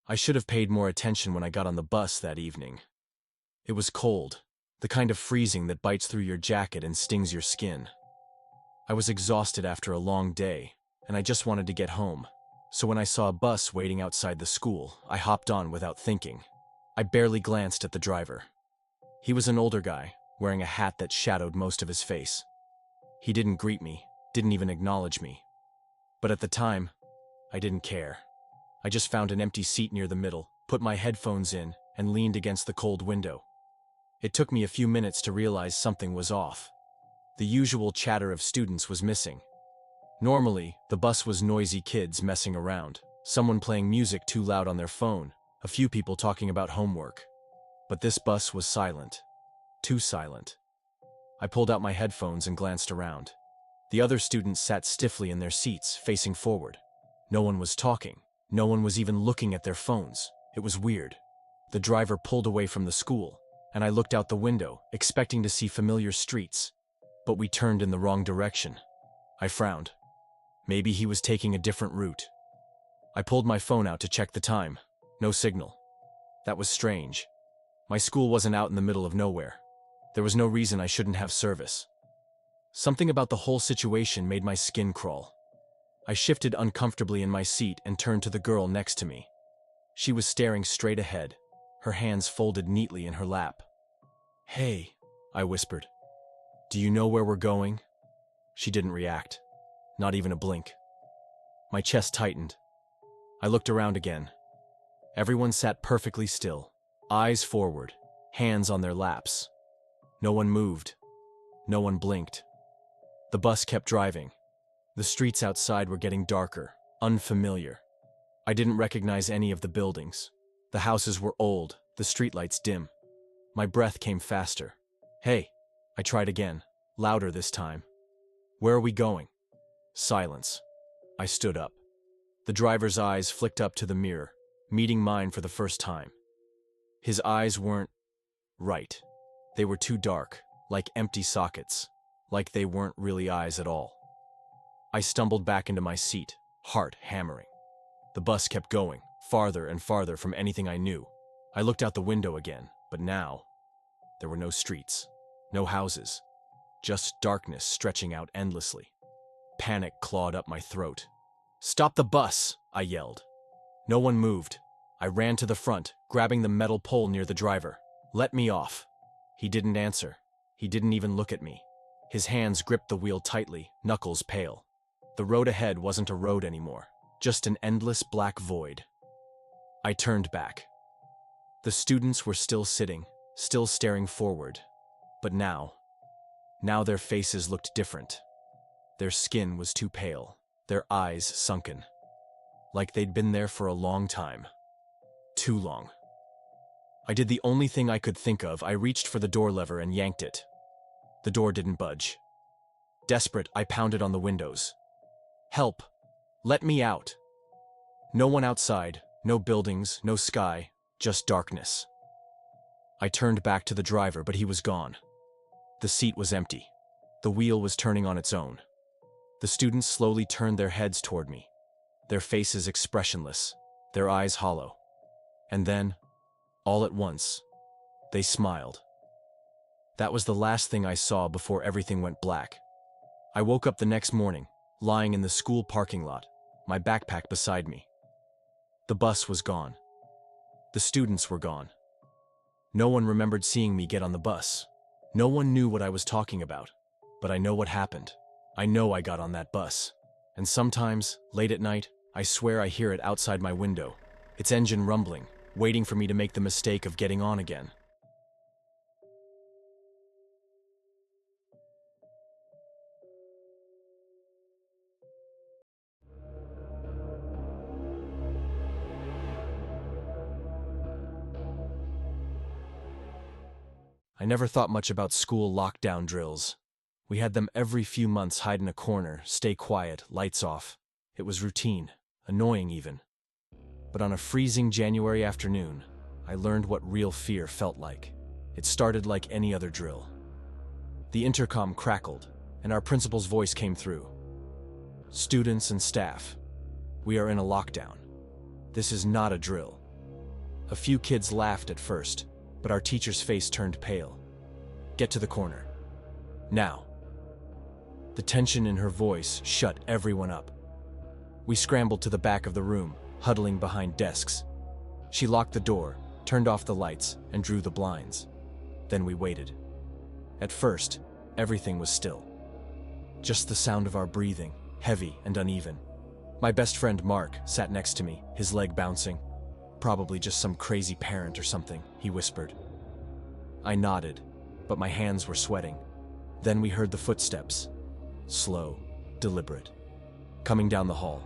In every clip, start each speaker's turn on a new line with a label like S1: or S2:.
S1: I should have paid more attention when I got on the bus that evening. It was cold, the kind of freezing that bites through your jacket and stings your skin. I was exhausted after a long day, and I just wanted to get home. So when I saw a bus waiting outside the school, I hopped on without thinking. I barely glanced at the driver. He was an older guy, wearing a hat that shadowed most of his face. He didn't greet me, didn't even acknowledge me. But at the time, I didn't care. I just found an empty seat near the middle, put my headphones in, and leaned against the cold window. It took me a few minutes to realize something was off. The usual chatter of students was missing. Normally, the bus was noisy kids messing around, someone playing music too loud on their phone, a few people talking about homework. But this bus was silent. Too silent. I pulled out my headphones and glanced around. The other students sat stiffly in their seats, facing forward. No one was talking. No one was even looking at their phones. It was weird. The driver pulled away from the school, and I looked out the window, expecting to see familiar streets. But we turned in the wrong direction. I frowned. Maybe he was taking a different route. I pulled my phone out to check the time. No signal. That was strange. My school wasn't out in the middle of nowhere. There was no reason I shouldn't have service. Something about the whole situation made my skin crawl. I shifted uncomfortably in my seat and turned to the girl next to me. She was staring straight ahead, her hands folded neatly in her lap. "Hey," I whispered. "Do you know where we're going?" She didn't react. Not even a blink. My chest tightened. I looked around again. Everyone sat perfectly still, eyes forward, hands on their laps. No one moved. No one blinked. The bus kept driving. The streets outside were getting darker, unfamiliar. I didn't recognize any of the buildings. The houses were old, the streetlights dim. My breath came faster. "Hey," I tried again, louder this time. "Where are we going?" Silence. I stood up. The driver's eyes flicked up to the mirror, meeting mine for the first time. His eyes weren't right. They were too dark, like empty sockets, like they weren't really eyes at all. I stumbled back into my seat, heart hammering. The bus kept going, farther and farther from anything I knew. I looked out the window again, but now, there were no streets, no houses, just darkness stretching out endlessly. Panic clawed up my throat. "Stop the bus!" I yelled. No one moved. I ran to the front, grabbing the metal pole near the driver. "Let me off." He didn't answer. He didn't even look at me. His hands gripped the wheel tightly, knuckles pale. The road ahead wasn't a road anymore, just an endless black void. I turned back. The students were still sitting, still staring forward. But now their faces looked different. Their skin was too pale, their eyes sunken. Like they'd been there for a long time. Too long. I did the only thing I could think of. I reached for the door lever and yanked it. The door didn't budge. Desperate, I pounded on the windows. "Help! Let me out!" No one outside, no buildings, no sky, just darkness. I turned back to the driver, but he was gone. The seat was empty. The wheel was turning on its own. The students slowly turned their heads toward me, their faces expressionless, their eyes hollow. And then, all at once, they smiled. That was the last thing I saw before everything went black. I woke up the next morning, lying in the school parking lot, my backpack beside me. The bus was gone. The students were gone. No one remembered seeing me get on the bus. No one knew what I was talking about. But I know what happened. I know I got on that bus. And sometimes, late at night, I swear I hear it outside my window, its engine rumbling, waiting for me to make the mistake of getting on again. I never thought much about school lockdown drills. We had them every few months, hide in a corner, stay quiet, lights off. It was routine, annoying even. But on a freezing January afternoon, I learned what real fear felt like. It started like any other drill. The intercom crackled, and our principal's voice came through. "Students and staff, we are in a lockdown. This is not a drill. A few kids laughed at first, but our teacher's face turned pale. "Get to the corner. Now." The tension in her voice shut everyone up. We scrambled to the back of the room, huddling behind desks. She locked the door, turned off the lights, and drew the blinds. Then we waited. At first, everything was still. Just the sound of our breathing, heavy and uneven. My best friend Mark sat next to me, his leg bouncing. "Probably just some crazy parent or something," he whispered. I nodded, but my hands were sweating. Then we heard the footsteps. Slow, deliberate. Coming down the hall.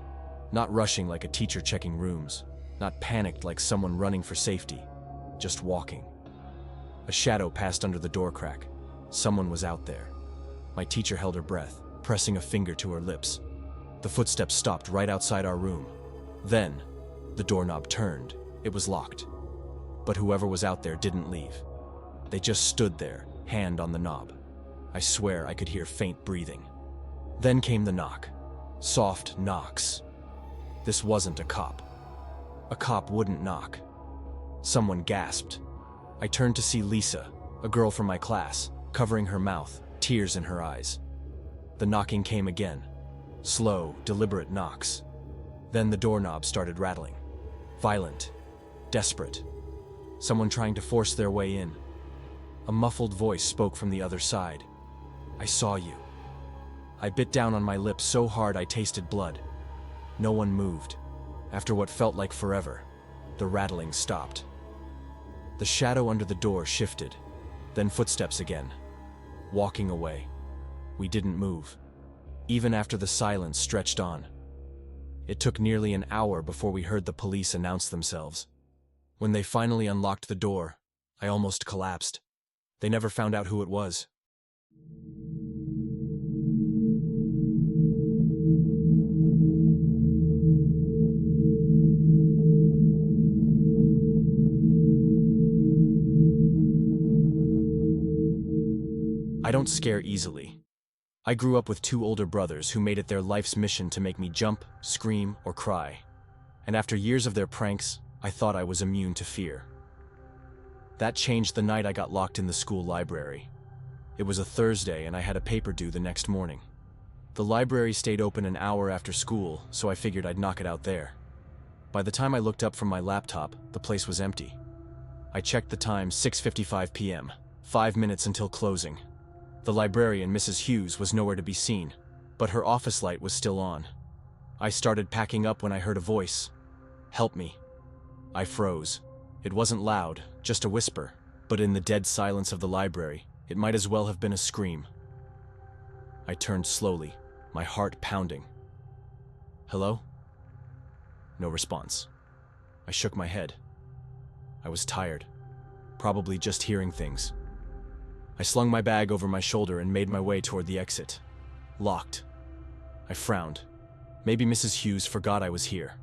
S1: Not rushing like a teacher checking rooms. Not panicked like someone running for safety. Just walking. A shadow passed under the door crack. Someone was out there. My teacher held her breath, pressing a finger to her lips. The footsteps stopped right outside our room. Then, the doorknob turned. It was locked. But whoever was out there didn't leave. They just stood there, hand on the knob. I swear I could hear faint breathing. Then came the knock. Soft knocks. This wasn't a cop. A cop wouldn't knock. Someone gasped. I turned to see Lisa, a girl from my class, covering her mouth, tears in her eyes. The knocking came again. Slow, deliberate knocks. Then the doorknob started rattling. Violent. Desperate. Someone trying to force their way in. A muffled voice spoke from the other side. "I saw you." I bit down on my lip so hard I tasted blood. No one moved. After what felt like forever, the rattling stopped. The shadow under the door shifted, then footsteps again. Walking away. We didn't move, even after the silence stretched on. It took nearly an hour before we heard the police announce themselves. When they finally unlocked the door, I almost collapsed. They never found out who it was. I don't scare easily. I grew up with two older brothers who made it their life's mission to make me jump, scream, or cry. And after years of their pranks, I thought I was immune to fear. That changed the night I got locked in the school library. It was a Thursday and I had a paper due the next morning. The library stayed open an hour after school, so I figured I'd knock it out there. By the time I looked up from my laptop, the place was empty. I checked the time, 6:55 p.m., 5 minutes until closing. The librarian, Mrs. Hughes, was nowhere to be seen, but her office light was still on. I started packing up when I heard a voice. "Help me." I froze. It wasn't loud, just a whisper, but in the dead silence of the library, it might as well have been a scream. I turned slowly, my heart pounding. "Hello?" No response. I shook my head. I was tired, probably just hearing things. I slung my bag over my shoulder and made my way toward the exit. Locked. I frowned. Maybe Mrs. Hughes forgot I was here.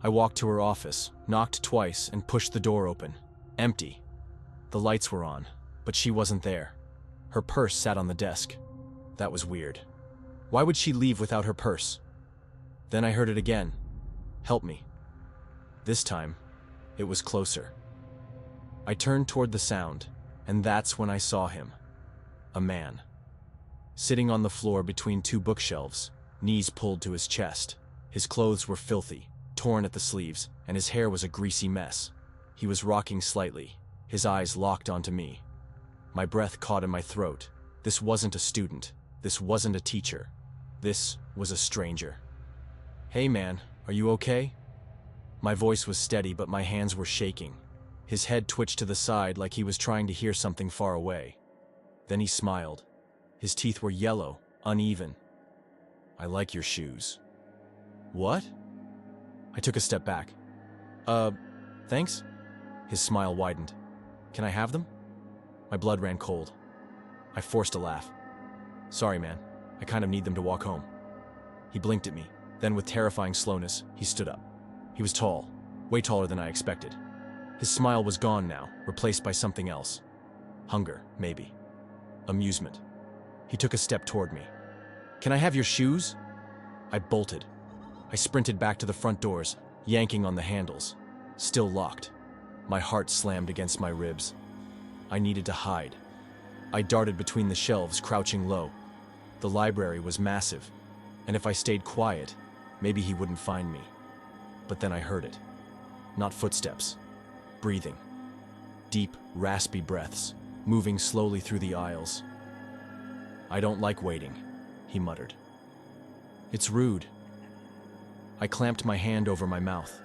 S1: I walked to her office, knocked twice, and pushed the door open. Empty. The lights were on, but she wasn't there. Her purse sat on the desk. That was weird. Why would she leave without her purse? Then I heard it again. "Help me." This time, it was closer. I turned toward the sound, and that's when I saw him. A man. Sitting on the floor between two bookshelves, knees pulled to his chest. His clothes were filthy, torn at the sleeves, and his hair was a greasy mess. He was rocking slightly, his eyes locked onto me. My breath caught in my throat. This wasn't a student. This wasn't a teacher. This was a stranger. "Hey man, are you okay?" My voice was steady, but my hands were shaking. His head twitched to the side like he was trying to hear something far away. Then he smiled. His teeth were yellow, uneven. "I like your shoes." "What?" I took a step back. Thanks?" His smile widened. "Can I have them?" My blood ran cold. I forced a laugh. "Sorry, man. I kind of need them to walk home." He blinked at me. Then with terrifying slowness, he stood up. He was tall, way taller than I expected. His smile was gone now, replaced by something else. Hunger, maybe. Amusement. He took a step toward me. "Can I have your shoes?" I bolted. I sprinted back to the front doors, yanking on the handles. Still locked. My heart slammed against my ribs. I needed to hide. I darted between the shelves, crouching low. The library was massive, and if I stayed quiet, maybe he wouldn't find me. But then I heard it. Not footsteps. Breathing. Deep, raspy breaths, moving slowly through the aisles. "I don't like waiting," he muttered. "It's rude." I clamped my hand over my mouth.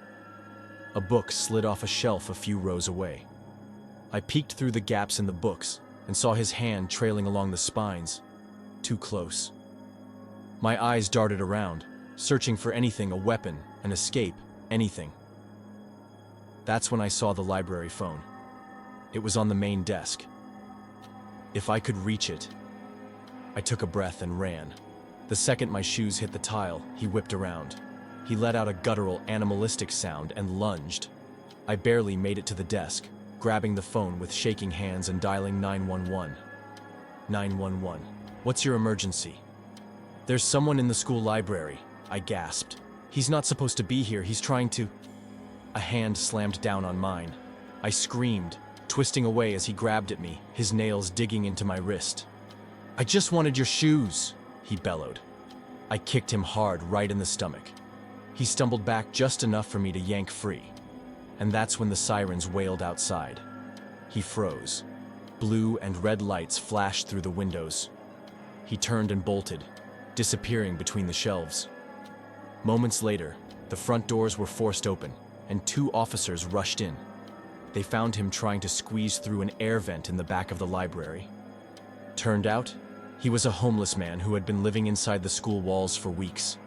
S1: A book slid off a shelf a few rows away. I peeked through the gaps in the books and saw his hand trailing along the spines. Too close. My eyes darted around, searching for anything, a weapon, an escape, anything. That's when I saw the library phone. It was on the main desk. If I could reach it. I took a breath and ran. The second my shoes hit the tile, he whipped around. He let out a guttural, animalistic sound and lunged. I barely made it to the desk, grabbing the phone with shaking hands and dialing 911. 911. "What's your emergency?" "There's someone in the school library," I gasped. "He's not supposed to be here, he's trying to..." A hand slammed down on mine. I screamed, twisting away as he grabbed at me, his nails digging into my wrist. "I just wanted your shoes," he bellowed. I kicked him hard right in the stomach. He stumbled back just enough for me to yank free. And that's when the sirens wailed outside. He froze. Blue and red lights flashed through the windows. He turned and bolted, disappearing between the shelves. Moments later, the front doors were forced open, and 2 officers rushed in. They found him trying to squeeze through an air vent in the back of the library. Turned out, he was a homeless man who had been living inside the school walls for weeks.